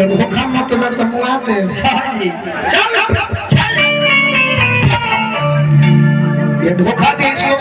धोखा मत दे तो मुआ दे। चल चल ये धोखा दे सो